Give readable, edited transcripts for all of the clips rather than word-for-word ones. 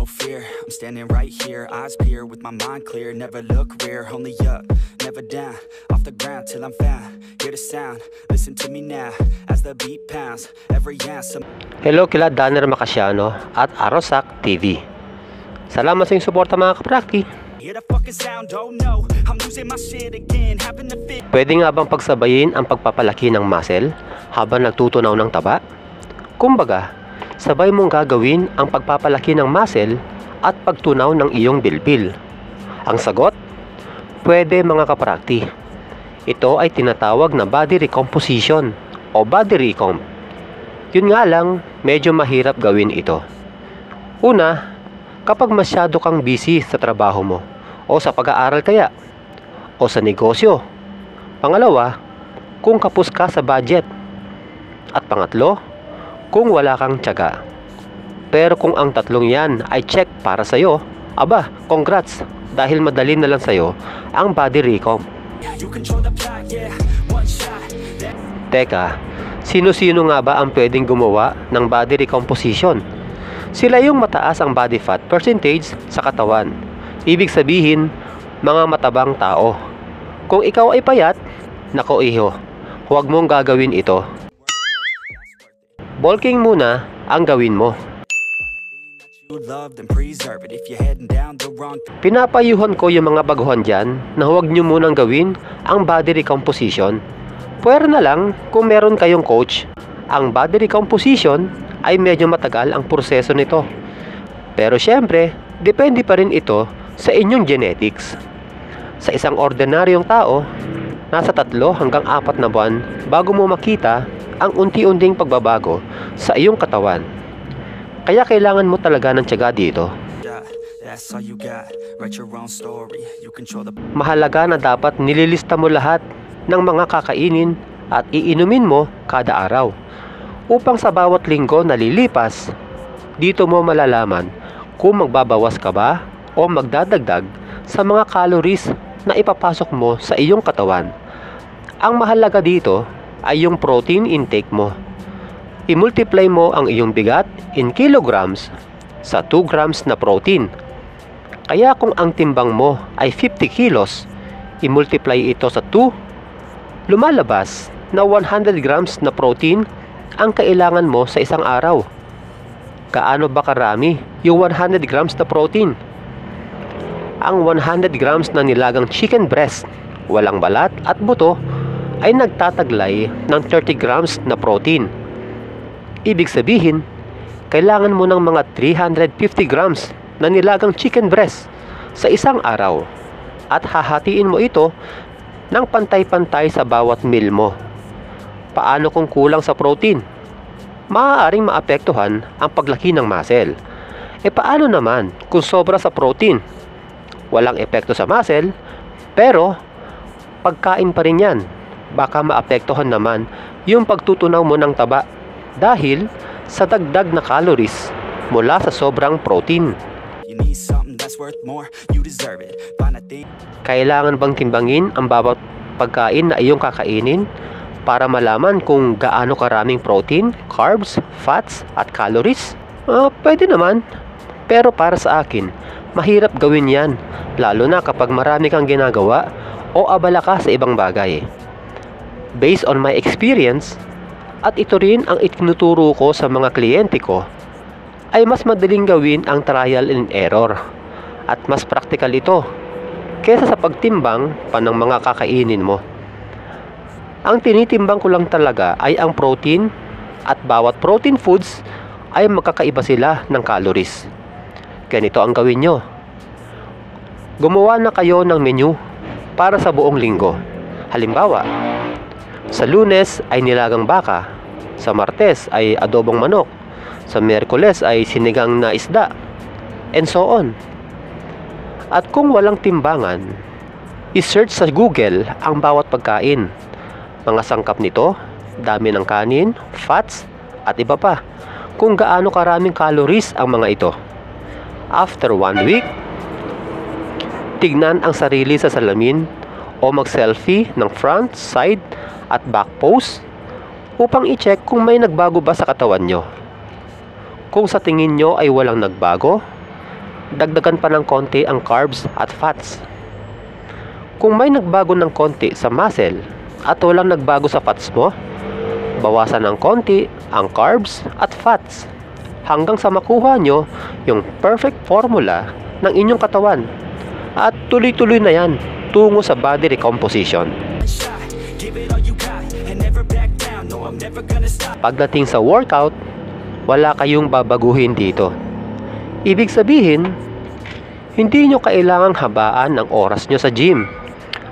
fear, I'm standing right here, eyes peer with my mind clear, never look rear, only up, never down, off the ground till I'm found, hear the sound, listen to me now, as the beat pounds, every ounce of... Hello kila Danner Macasiano at Arosak TV. Salamat sa inyong suporta mga kaprakti. Pwede nga bang pagsabayin ang pagpapalaki ng muscle habang nagtutunaw ng taba? Kumbaga, sabay mong gagawin ang pagpapalaki ng muscle at pagtunaw ng iyong bilbil. Ang sagot? Pwede mga kaprakti. Ito ay tinatawag na body recomposition o body recomp. Yun nga lang, medyo mahirap gawin ito. Una, kapag masyado kang busy sa trabaho mo o sa pag-aaral kaya o sa negosyo. Pangalawa, kung kapos ka sa budget. At pangatlo, kung wala kang tiyaga. Pero kung ang tatlong yan ay check para sa'yo, aba, congrats, dahil madali na lang sa'yo ang body recomp. Teka, sino-sino nga ba ang pwedeng gumawa ng body recomposition? Sila yung mataas ang body fat percentage sa katawan. Ibig sabihin, mga matabang tao. Kung ikaw ay payat, nako iho, huwag mong gagawin ito. Bulking muna ang gawin mo. Pinapayuhan ko yung mga baguhan dyan na huwag nyo munang gawin ang body recomposition. Pwede na lang kung meron kayong coach. Ang body recomposition ay medyo matagal ang proseso nito. Pero syempre, depende pa rin ito sa inyong genetics. Sa isang ordinaryong tao, nasa 3 hanggang 4 na buwan bago mo makita ang unti-unting pagbabago sa iyong katawan. Kaya kailangan mo talaga ng tiyaga dito. Mahalaga na dapat nililista mo lahat ng mga kakainin at iinumin mo kada araw. Upang sa bawat linggo na lilipas, dito mo malalaman kung magbabawas ka ba o magdadagdag sa mga calories na ipapasok mo sa iyong katawan. Ang mahalaga dito ay yung protein intake mo. I-multiply mo ang iyong bigat in kilograms sa 2 grams na protein. Kaya kung ang timbang mo ay 50 kilos, i-multiply ito sa 2, lumalabas na 100 grams na protein ang kailangan mo sa isang araw. Kaano ba karami yung 100 grams na protein? Ang 100 grams na nilagang chicken breast, walang balat at buto, ay nagtataglay ng 30 grams na protein. Ibig sabihin, kailangan mo ng mga 350 grams na nilagang chicken breast sa isang araw at hahatiin mo ito ng pantay-pantay sa bawat meal mo. Paano kung kulang sa protein? Maaaring maapektuhan ang paglaki ng muscle. Paano naman kung sobra sa protein? Walang epekto sa muscle, pero pagkain pa rin yan. Baka maapektuhan naman yung pagtutunaw mo ng taba dahil sa dagdag na calories mula sa sobrang protein. Kailangan bang timbangin ang bawat pagkain na iyong kakainin para malaman kung gaano karaming protein, carbs, fats at calories? Pwede naman. Pero para sa akin, mahirap gawin yan, lalo na kapag marami kang ginagawa o abala ka sa ibang bagay. Based on my experience, at ito rin ang itinuturo ko sa mga kliyente ko, ay mas madaling gawin ang trial and error at mas practical ito kesa sa pagtimbang pa ng mga kakainin mo. Ang tinitimbang ko lang talaga ay ang protein at bawat protein foods ay magkakaiba sila ng calories. Ganito ang gawin nyo. Gumawa na kayo ng menu para sa buong linggo. Halimbawa, sa Lunes ay nilagang baka, sa Martes ay adobong manok, sa Miyerkules ay sinigang na isda, and so on. At kung walang timbangan, i-search sa Google ang bawat pagkain. Mga sangkap nito, dami ng kanin, fats, at iba pa, kung gaano karaming calories ang mga ito. After 1 week, tignan ang sarili sa salamin o mag-selfie ng front, side, at back pose upang i-check kung may nagbago ba sa katawan nyo. Kung sa tingin nyo ay walang nagbago, dagdagan pa ng konti ang carbs at fats. Kung may nagbago ng konti sa muscle at walang nagbago sa fats mo, bawasan ng konti ang carbs at fats hanggang sa makuha nyo yung perfect formula ng inyong katawan at tuloy-tuloy na yan tungo sa body recomposition. Pagdating sa workout, wala kayong babaguhin dito. Ibig sabihin, hindi nyo kailangang habaan ng oras nyo sa gym.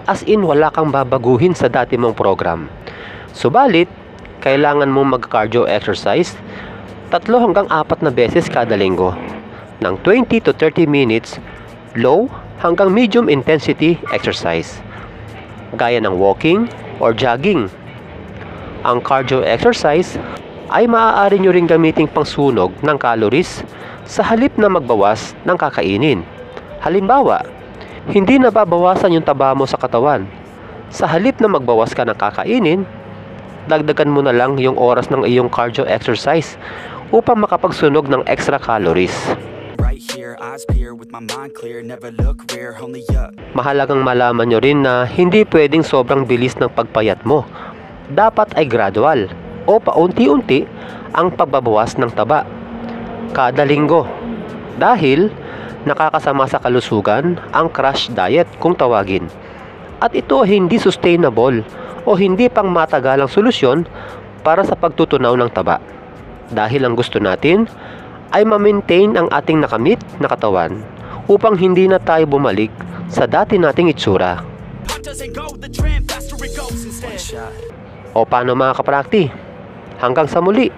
As in, wala kang babaguhin sa dati mong program. Subalit, kailangan mong mag-cardio exercise 3 hanggang 4 na beses kada linggo ng 20 to 30 minutes low hanggang medium intensity exercise gaya ng walking or jogging. Ang cardio exercise ay maaari nyo rin gamiting pangsunog ng calories sa halip na magbawas ng kakainin. Halimbawa, hindi nababawasan yung taba mo sa katawan. Sa halip na magbawas ka ng kakainin, dagdagan mo na lang yung oras ng iyong cardio exercise upang makapagsunog ng extra calories. Mahalagang malaman nyo rin na hindi pwedeng sobrang bilis ng pagpayat mo. Dapat ay gradual o paunti-unti ang pagbabawas ng taba kada linggo. Dahil nakakasama sa kalusugan ang crash diet kung tawagin. At ito hindi sustainable o hindi pang matagalang solusyon para sa pagtutunaw ng taba. Dahil ang gusto natin ay ma-maintain ang ating nakamit na katawan upang hindi na tayo bumalik sa dati nating itsura. O paano mga kaprakti? Hanggang sa muli.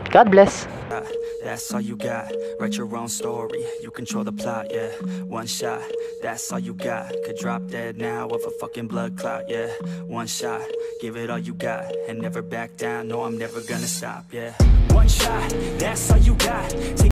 God bless. That's all you got. Write your own story. You control the plot, yeah. One shot. That's all you got. Could drop dead now of a fucking blood clot, yeah. One shot. Give it all you got and never back down. No, I'm never gonna stop, yeah. One shot. That's all you got.